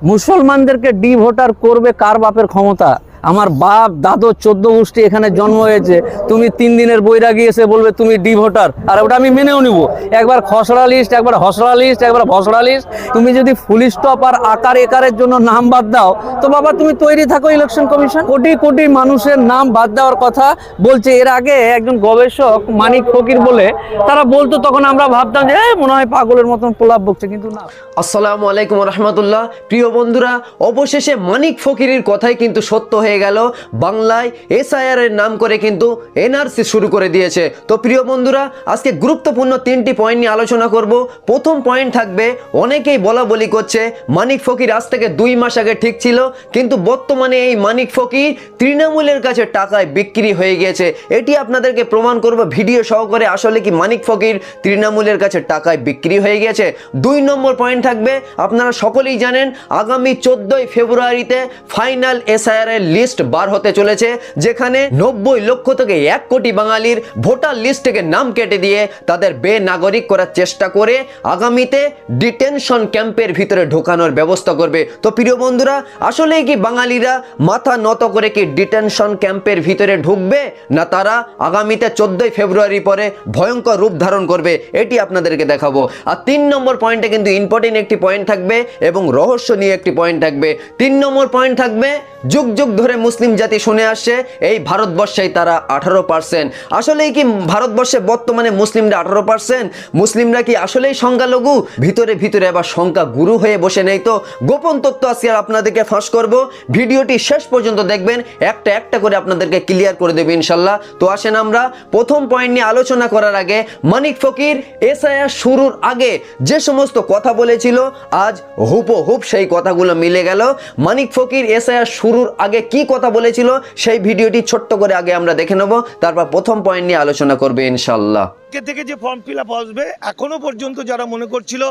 মুসলমানদেরকে D voter করবে কার বাপের ক্ষমতা? আমার বাপ দাদু 14 গোষ্ঠী এখানে জন্ম হয়েছে, তুমি 3 দিনের বৈরাগী এসে বলবে তুমি ডি ভোটার, আর ওটা আমি মেনেও নিব। একবার খসড়া লিস্ট, একবার হসড়া লিস্ট, একবার ভসড়া লিস্ট। তুমি যদি ফুল স্টপ আর আকার একারের জন্য নাম বাদ দাও, তো বাবা তুমি তৈরি থাকো ইলেকশন কমিশন। কোটি কোটি মানুষের নাম বাদ দেওয়ার কথা বলছে। এর আগে একজন গবেষক মানিক ফকির বলে তারা বলতো, তখন আমরা ভাবতাম যে মনে হয় পাগলের মতন প্রলাপ বকছে, কিন্তু না। আসসালামু আলাইকুম রহমতুল্লাহ। প্রিয় বন্ধুরা, অবশেষে মানিক ফকিরের কথাই কিন্তু সত্য হয়ে গেল। বাংলায় এসআইআর এর নাম করে কিন্তু এনআরসি শুরু করে দিয়েছে। তো প্রিয় বন্ধুরা, আজকে গুরুত্বপূর্ণ 3টি পয়েন্ট নিয়ে আলোচনা করব। প্রথম পয়েন্ট থাকবে, অনেকেই বলা বলি করছে মানিক ফকির আজ থেকে 2 মাস আগে ঠিক ছিল, কিন্তু বর্তমানে এই মানিক ফকির তৃণমূলের কাছে টাকায় বিক্রি হয়ে গিয়েছে। এটি আপনাদেরকে প্রমাণ করব ভিডিও সহকারে। আসলে কি মানিক ফকির তৃণমূলের কাছে টাকায় বিক্রি হয়ে গিয়েছে? 2 নম্বর পয়েন্ট থাকবে, আপনারা সকলেই জানেন আগামী 14ই ফেব্রুয়ারিতে ফাইনাল এসআইআর এর লিস্ট বার হতে চলেছে, যেখানে 90 লক্ষ থেকে 1 কোটি বাঙালির ভোটার লিস্ট থেকে নাম কেটে দিয়ে তাদের বেনাগরিক করার চেষ্টা করে আগামীতে ডিটেনশন ক্যাম্পের ভিতরে ঢোকানোর ব্যবস্থা করবে। তো প্রিয় বন্ধুরা, আসলেই কি বাঙালিরা মাথা নত করে কি ডিটেনশন ক্যাম্পের ভিতরে ঢুকবে, না তারা আগামীতে 14ই ফেব্রুয়ারি পরে ভয়ঙ্কর রূপ ধারণ করবে? এটি আপনাদেরকে দেখাবো। আর 3 নম্বর পয়েন্টে কিন্তু ইম্পর্টেন্ট একটি পয়েন্ট থাকবে এবং রহস্য নিয়ে একটি পয়েন্ট থাকবে। 3 নম্বর পয়েন্ট থাকবে, যুগ যুগ ধরে মুসলিম জাতি শুনে আসছে এই ভারতবর্ষেই তারা 18%। আসলেই কি ভারতবর্ষে বর্তমানে মুসলিমরা 18%? মুসলিমরা কি আসলেই সংখ্যালঘু? ভিতরে ভিতরে আবার সংখ্যা গুরু হয়ে বসে নেই তো? গোপন তথ্য আজকে আপনাদেরকে ফাঁস করব। ভিডিওটি শেষ পর্যন্ত দেখবেন, একটা একটা করে আপনাদেরকে ক্লিয়ার করে দেবে ইনশাল্লাহ। তো আসেন আমরা প্রথম পয়েন্ট নিয়ে আলোচনা করার আগে, মানিক ফকির এসআইআর শুরুর আগে যে সমস্ত কথা বলেছিল, আজ হুবহুব সেই কথাগুলো মিলে গেল। মানিক ফকির এসআইআর শুরুর আগে কি কথা বলেছিল সেই ভিডিওটি ছোট্ট করে আগে আমরা দেখে নেব, তারপর প্রথম পয়েন্ট নিয়ে আলোচনা করবে ইনশাল্লাহ। থেকে যে ফর্ম ফিল আপ আসবে, এখনো পর্যন্ত যারা মনে করছিল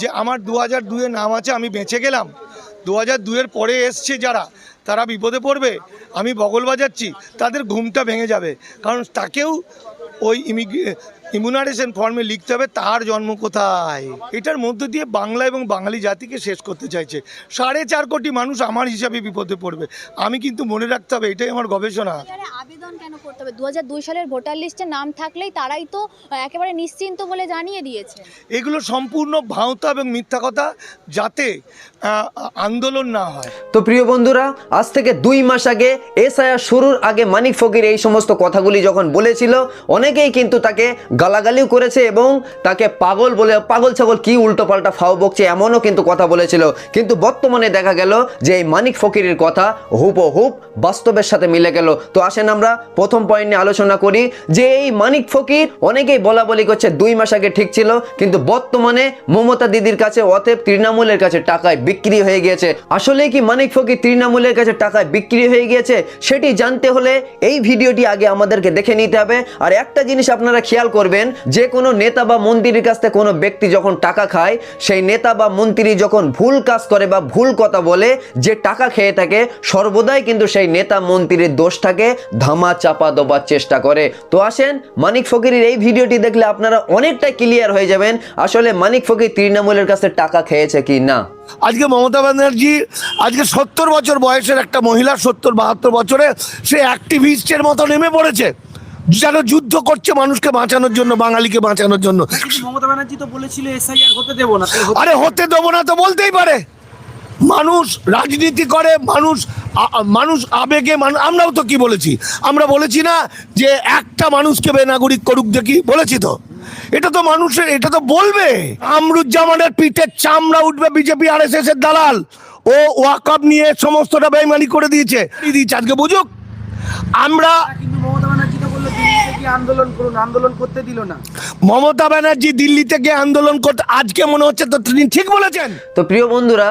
যে আমার 2002-এ নাম আছে আমি বেঁচে গেলাম, 2002-এর পরে এসছে যারা, তারা বিপদে পড়বে, আমি বগল বাজাচ্ছি, তাদের ঘুমটা ভেঙে যাবে। কারণ তাকেও ওই ইমিউনাইজেশন ফর্মে লিখতে হবে তার জন্ম কোথায়। এটার মধ্য দিয়ে বাংলা এবং বাঙালি জাতিকে শেষ করতে চাইছে। 4.5 কোটি মানুষ আমার হিসাবে বিপদে পড়বে। আমি কিন্তু মনে রাখতে হবে, এটাই আমার গবেষণা। আবেদন কেন করতে হবে? 2002 সালের ভোটার লিস্টে নাম থাকলেই তারাই তো একেবারে নিশ্চিন্ত বলে জানিয়ে দিয়েছে। এগুলো সম্পূর্ণ ভাঁওতা এবং মিথ্যা কথা, যাতে আন্দোলন না হয়। তো প্রিয় বন্ধুরা, আজ থেকে 2 মাস আগে এসআইআর শুরুর আগে মানিক ফকির এই সমস্ত কথাগুলি যখন বলেছিল, অনেকেই কিন্তু তাকে গালাগালিও করেছে এবং তাকে পাগল বলে, পাগল ছাগল কি উল্টো পাল্টা ফাও বকছে এমনও কিন্তু কথা বলেছিল। কিন্তু বর্তমানে দেখা গেল যে এই মানিক ফকিরের কথা হুবহুব বাস্তবের সাথে মিলে গেল। তো আসেন আমরা প্রথম পয়েন্ট নিয়ে আলোচনা করি, যে এই মানিক ফকির অনেকেই বলা বলি করছে 2 মাস আগে ঠিক ছিল, কিন্তু বর্তমানে মমতা দিদির কাছে অতএব তৃণমূলের কাছে টাকায় বিক্রি হয়ে গিয়েছে। আসলে কি মানিক ফকির তৃণমূলের কাছে টাকায় বিক্রি হয়ে গিয়েছে? সেটি জানতে হলে এই ভিডিওটি আগে আমাদেরকে দেখে নিতে হবে। আর একটা জিনিস আপনারা খেয়াল করবেন, যে কোনো নেতা বা মন্ত্রীর কাছ থেকে কোনো ব্যক্তি যখন টাকা খায়, সেই নেতা বা মন্ত্রী যখন ভুল কাজ করে বা ভুল কথা বলে, যে টাকা খেয়ে থাকে, সর্বদাই কিন্তু সেই নেতা মন্ত্রীর দোষ থাকে, ধামা চাপা দেবার চেষ্টা করে। তো আসেন, মানিক ফকিরের এই ভিডিওটি দেখলে আপনারা অনেকটাই ক্লিয়ার হয়ে যাবেন আসলে মানিক ফকির তৃণমূলের কাছে টাকা খেয়েছে কি না। আজকে মমতা ব্যানার্জি, আজকে 70 বছর বয়সের একটা মহিলা, 70-72 বছরে সে অ্যাক্টিভিস্টের মতো নেমে পড়েছে, যেন যুদ্ধ করছে মানুষকে বাঁচানোর জন্য, বাঙালিকে বাঁচানোর জন্য। মমতা ব্যানার্জি তো বলেছিল এসআইআর হতে দেবো না। আরে হতে দেবো না তো বলতেই পারে, মানুষ রাজনীতি করে, মানুষ আবেগে, আমরাও তো কি বলেছি, আমরা বলেছি না যে একটা মানুষকে বেনাগরিক করুক দেখি, বলেছি তো। এটা তো মানুষের, এটা তো বলবে। আমরুজ্জামানের পিঠে চামড়া উঠবে বিজেপি আরএসএস এর দালাল। ও ওয়াকআপ নিয়ে সমস্তটা বেইমানি করে দিয়েছে, আজকে বুঝুক। আমরা কিন্তু মমতা ব্যানার্জি তো বললো দিল্লি থেকে আন্দোলন করুন, আন্দোলন করতে দিল না। মমতা ব্যানার্জি দিল্লি থেকে আন্দোলন করতে, আজকে মনে হচ্ছে তো তিনি ঠিক বলেছেন। তো প্রিয় বন্ধুরা,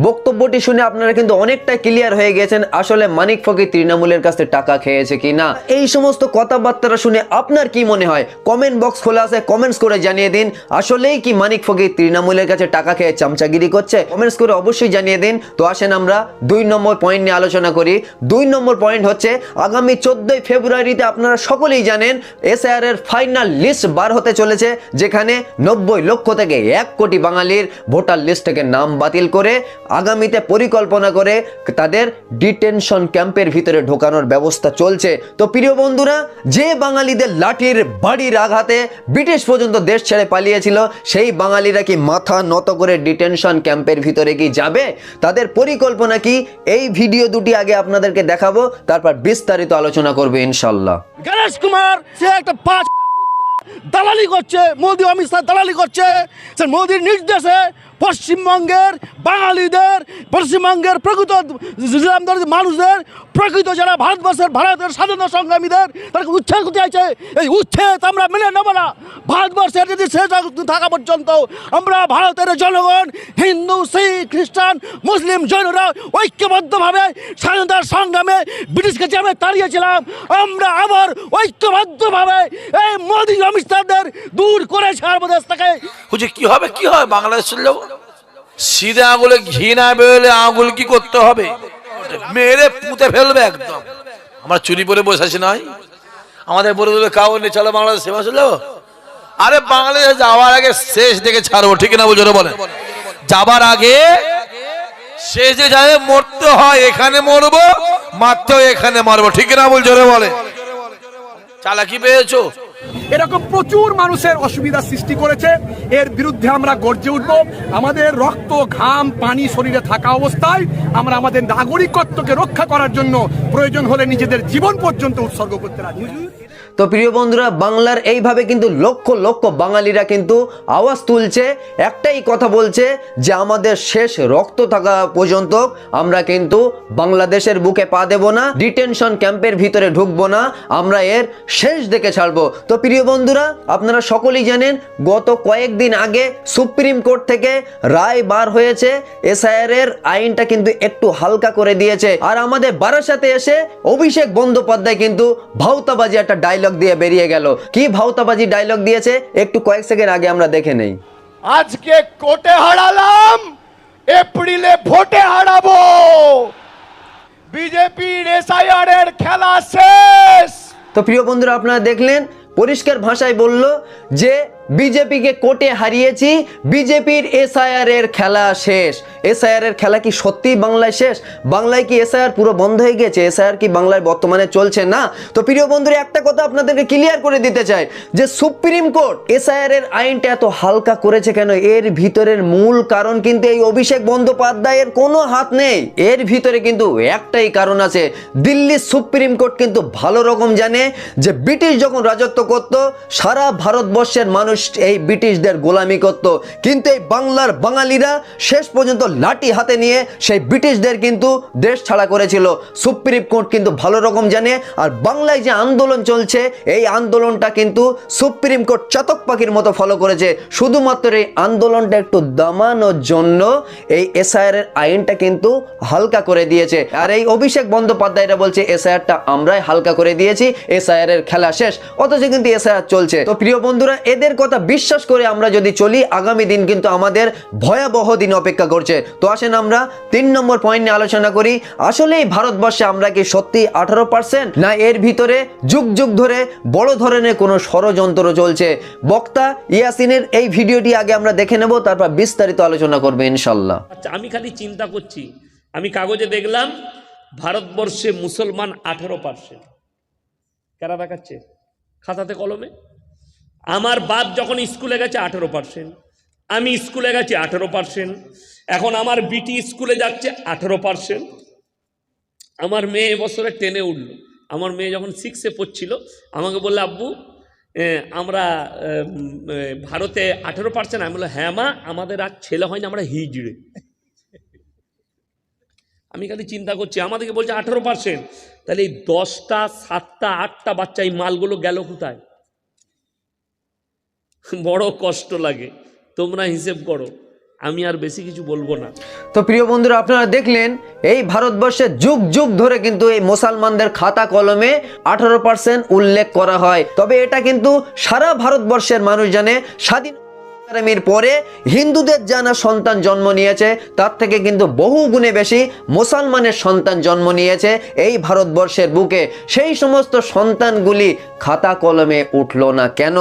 বক্তব্যটি শুনে আপনারা কিন্তু অনেকটাই ক্লিয়ার হয়ে গেছেন আসলে মানিক ফকির তৃণমূলের কাছে টাকা খেয়েছে কি না। এই সমস্ত কথাবার্তা শুনে আপনার কি মনে হয়? কমেন্ট বক্স খোলা আছে, কমেন্টস করে জানিয়ে দিন আসলেই কি মানিক ফকির তৃণমূলের কাছে টাকা খেয়ে চামচাগিরি করছে? কমেন্টস করে অবশ্যই জানিয়ে দিন। তো আসেন আমরা 2 নম্বর পয়েন্ট নিয়ে আলোচনা করি। 2 নম্বর পয়েন্ট হচ্ছে, আগামী 14ই ফেব্রুয়ারিতে আপনারা সকলেই জানেন এসআইআর এর ফাইনাল লিস্ট বার হতে চলেছে, যেখানে 90 লক্ষ থেকে 1 কোটি বাঙালির ভোটার লিস্ট থেকে নাম বাতিল করে আগামীতে পরিকল্পনা করে তাদের ডিটেনশন ক্যাম্পের ভিতরে ঢোকানোর ব্যবস্থা চলছে। তো প্রিয় বন্ধুরা, যে বাঙালিদের লাঠির বাড়ির আঘাতে ব্রিটিশ পর্যন্ত দেশ ছেড়ে পালিয়েছিল, সেই বাঙালিরা কি মাথা নত করে ডিটেনশন ক্যাম্পের ভিতরে কি যাবে? তাদের পরিকল্পনা কি, এই ভিডিও দুটি আগে আপনাদেরকে দেখাবো, তারপর বিস্তারিত আলোচনা করবে ইনশাল্লাহ। গণেশ কুমার সে একটা পাঁচ দালালি করছে, মোদি অমিত শাহ দালালি করছে। সে মোদির নির্দেশে পশ্চিমবঙ্গের বাঙালিদের, পশ্চিমবঙ্গের প্রকৃত মানুষদের, প্রকৃত যারা ভারতের স্বাধীনতা সংগ্রামীদের, তাদেরকে উচ্ছেদ করতে চাইছে। এই উচ্ছেদ আমরা মেনে নেব না। ভারতবর্ষের যদি শেষ থাকা পর্যন্ত আমরা ভারতের জনগণ, হিন্দু, শিখ, খ্রিস্টান, মুসলিম, জৈনরা ঐক্যবদ্ধভাবে স্বাধীনতার সংগ্রামে ব্রিটিশকে যে আমরা তাড়িয়েছিলাম, আমরা আবার ঐক্যবদ্ধভাবে এই মোদি অমিত শাহদের দূর করে ছাড়বো দেশ থেকে। হুজুর কি হবে, কি হয় বাংলাদেশের লোক? সিধে আঙুলে ঘি না বেরোলে আঙুল কি করতে হবে? মেরে পুঁতে ফেলবে একদম। আমরা চুরি করে বসে আছি নয়, আমাদের বলে দেবে কাউ নেই, চলো বাংলাদেশ সেবা চলো। আরে বাংলাদেশে যাওয়ার আগে শেষ দেখে ছাড়বো, ঠিক না বলছো? বলে যাবার আগে শেষ যে যাবে মরতে হয়, এখানে মরবো, মারতেও এখানে মারবো, ঠিক না বলছো? বলে চালাকি পেয়েছো। এরকম প্রচুর মানুষের অসুবিধা সৃষ্টি করেছে, এর বিরুদ্ধে আমরা গর্জে উঠব। আমাদের রক্ত, ঘাম, পানি শরীরে থাকা অবস্থায় আমরা আমাদের নাগরিকত্বকে রক্ষা করার জন্য প্রয়োজন হলে নিজেদের জীবন পর্যন্ত উৎসর্গ করতে রাজি। তো প্রিয় বন্ধুরা, বাংলার এইভাবে কিন্তু লক্ষ লক্ষ বাঙালিরা কিন্তু আওয়াজ তুলছে, একটাই কথা বলছে যে আমাদের শেষ রক্ত থাকা পর্যন্ত আমরা কিন্তু বাংলাদেশের বুকে পা দেব না, ডিটেনশন ক্যাম্পের ভিতরে ঢুকবো না, আমরা এর শেষ দেখে ছাড়বো। তো প্রিয় বন্ধুরা, আপনারা সকলেই জানেন গত কয়েকদিন আগে সুপ্রিম কোর্ট থেকে রায় বার হয়েছে, এসআইআর এর আইনটা কিন্তু একটু হালকা করে দিয়েছে। আর আমাদের বারাসাতে এসে অভিষেক বন্দ্যোপাধ্যায় কিন্তু ভাউতাবাজি একটা ডায়লগ দিয়ে বেরিয়ে গেল। কি ভাউতাবাজি ডায়লগ দিয়েছে একটু কয়েক সেকেন্ড আগে আমরা দেখে নেই। আজকে কোর্টে হারালাম, এপ্রিলে ভোটে হারাবো, বিজেপির এসআইআর এর খেলা শেষ। তো প্রিয় বন্ধুরা, আপনারা দেখলেন পরিষ্কার ভাষায় বলল যে বিজেপিকে কোর্টে হারিয়েছি, বিজেপির এসআইআর এর খেলা শেষ। এসআইআর এর খেলা কি সত্যি বাংলায় শেষ? বাংলায় কি এসআইআর পুরো বন্ধ হয়ে গেছে? এসআইআর কি বাংলায় বর্তমানে চলছে না? তো প্রিয় বন্ধুরা, একটা কথা আপনাদেরকে ক্লিয়ার করে দিতে চাই যে সুপ্রিম কোর্ট এসআইআর এর আইনটা এত হালকা করেছে কেন? এর ভিতরের মূল কারণ কিন্তু এই অভিষেক বন্দ্যোপাধ্যায়ের কোনো হাত নেই। এর ভিতরে কিন্তু একটাই কারণ আছে, দিল্লি সুপ্রিম কোর্ট কিন্তু ভালো রকম জানে যে ব্রিটিশ যখন রাজত্ব করত, সারা ভারতবর্ষের মানুষ এই ব্রিটিশদের গোলামি করত, কিন্তু এই বাংলার বাঙালিরা শেষ পর্যন্ত লাঠি হাতে নিয়ে সেই ব্রিটিশদের কিন্তু দেশ ছাড়া করেছিল। সুপ্রিম কোর্ট কিন্তু ভালো রকম জানে। আর বাংলায় যে আন্দোলন চলছে, এই আন্দোলনটা কিন্তু সুপ্রিম কোর্ট চাতক পাখির মতো ফলো করেছে। শুধুমাত্র এই আন্দোলনটা একটু দমানোর জন্য এই এসআইআর এর আইনটা কিন্তু হালকা করে দিয়েছে। আর এই অভিষেক বন্দ্যোপাধ্যায়রা বলছে এসআইআরটা আমরাই হালকা করে দিয়েছি, এসআইআর এর খেলা শেষ, অথচ কিন্তু এসআইআর চলছে। তো প্রিয় বন্ধুরা, এদের কথা বিশ্বাস করে আমরা যদি চলি, আগামী দিন কিন্তু আমাদের ভয়াবহ দিন অপেক্ষা করছে। তো আসেন আমরা 3 নম্বর পয়েন্ট নিয়ে আলোচনা করি। আসলেই ভারতবর্ষে আমরা কি সত্যি 18%, না এর ভিতরে যুগ যুগ ধরে বড় ধরনের কোনো ষড়যন্ত্র চলছে? বক্তা ইয়াসিনের এই ভিডিওটি আগে আমরা দেখে নেব, তারপর বিস্তারিত আলোচনা করবে ইনশাল্লাহ। আচ্ছা, আমি খালি চিন্তা করছি, আমি কাগজে দেখলাম ভারতবর্ষে মুসলমান 18%। কারা দেখাচ্ছে খাতাতে কলমে? আমার বাপ যখন স্কুলে গেছে 18%, আমি স্কুলে গেছি 18%, এখন আমার বিটি স্কুলে যাচ্ছে 18%। আমার মেয়ে এবছরে 10-এ উঠলো। আমার মেয়ে যখন 6-এ পড়ছিল আমাকে বললো, আব্বু আমরা ভারতে 18%। আমি বললাম, হ্যাঁ মা, আমাদের আর ছেলে হয় না, আমরা হিজড়ে। আমি খালি চিন্তা করছি, আমাদেরকে বলছে 18%, তাহলে এই 10টা 7টা 8টা বাচ্চা এই মালগুলো গেল কোথায়? বড় কষ্ট লাগে, তোমরা হিসেব করো, আমি আর বেশি কিছু বলবো না। তো প্রিয় বন্ধুরা, আপনারা দেখলেন এই ভারতবর্ষে যুগ যুগ ধরে কিন্তু এই মুসলমানদের খাতা কলমে 18% উল্লেখ করা হয়। তবে এটা কিন্তু সারা ভারতবর্ষের মানুষ জানে, স্বাধীন পরে হিন্দুদের জানা সন্তান জন্ম নিয়েছে, তার থেকে কিন্তু বহু গুণে বেশি মুসলমানের সন্তান জন্ম নিয়েছে এই ভারতবর্ষের বুকে। সেই সমস্ত সন্তানগুলি খাতা কলমে উঠল না কেন?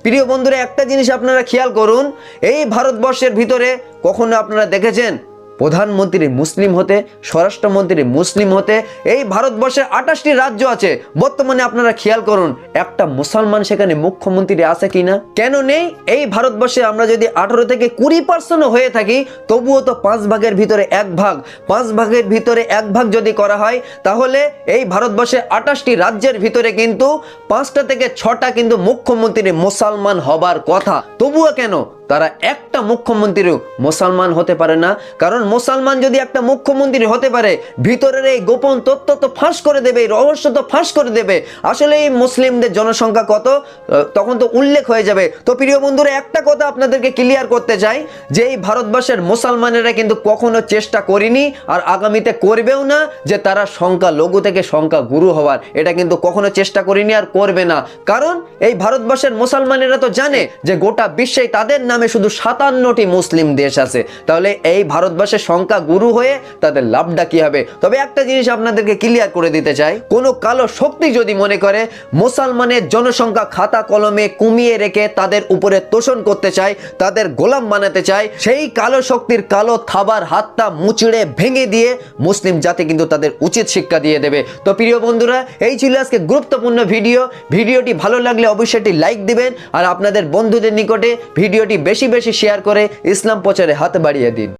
প্রিয় বন্ধুরা, একটা জিনিস আপনারা খেয়াল করুন, এই ভারতবর্ষের ভিতরে কখনো আপনারা দেখেছেন প্রধানমন্ত্রী মুসলিম হতে, স্বরাষ্ট্রমন্ত্রী মুসলিম হতে। এই ভারতবর্ষে 28টি রাজ্য আছে, বর্তমানে আপনারা খেয়াল করুন একটা মুসলমান সেখানে মুখ্যমন্ত্রী আছে কিনা? কেন নেই? এই ভারতবর্ষে আমরা যদি 18 থেকে 20% হয়ে থাকি, তবুও তো 5 ভাগের ভিতরে 1 ভাগ, 5 ভাগের ভিতরে 1 ভাগ যদি করা হয়, তাহলে এই ভারতবর্ষে 28টি রাজ্যের ভিতরে কিন্তু 5টা থেকে 6টা কিন্তু মুখ্যমন্ত্রী মুসলমান হবার কথা। তবুও কেন তারা একটা মুখ্যমন্ত্রীও মুসলমান হতে পারে না? কারণ মুসলমান যদি একটা মুখ্যমন্ত্রী হতে পারে, ভিতরের এই গোপন তথ্য তো ফাঁস করে দেবে, এই রহস্য তো ফাঁস করে দেবে। আসলে এই মুসলিমদের জনসংখ্যা কত তখন তো উল্লেখ হয়ে যাবে। তো প্রিয় বন্ধুরা, একটা কথা আপনাদেরকে ক্লিয়ার করতে চাই যে এই ভারতবর্ষের মুসলমানেরা কিন্তু কখনো চেষ্টা করেনি আর আগামীতে করবেও না যে তারা সংখ্যা লঘু থেকে সংখ্যা গুরু হওয়ার। এটা কিন্তু কখনো চেষ্টা করেনি আর করবে না। কারণ এই ভারতবর্ষের মুসলমানেরা তো জানে যে গোটা বিশ্বে তাদের নামে শুধু 57টি মুসলিম দেশ আছে। তাহলে এই ভারতবর্ষের সংখ্যা গুরু হয়ে তাদের লাভটা কি হবে? তবে একটা জিনিস আপনাদেরকে ক্লিয়ার করে দিতে চাই, কোনো কালো শক্তি যদি মনে করে মুসলমানের জনসংখ্যা খাতা কলমে কমিয়ে রেখে তাদের উপরে তোষণ করতে চায়, তাদের গোলাম বানাতে চায়, সেই কালো শক্তির কালো থাবার হাতটা মুচড়ে ভেঙে দিয়ে মুসলিম জাতি কিন্তু তাদের উচিত শিক্ষা দিয়ে দেবে। তো প্রিয় বন্ধুরা, এই ছিল আজকে গুরুত্বপূর্ণ ভিডিওটি ভালো লাগলে অবশ্যই একটি লাইক দিবেন আর আপনাদের বন্ধুদের নিকটে ভিডিওটি বেশি বেশি শেয়ার করে ইসলাম প্রচারে হাত বাড়িয়ে দিন।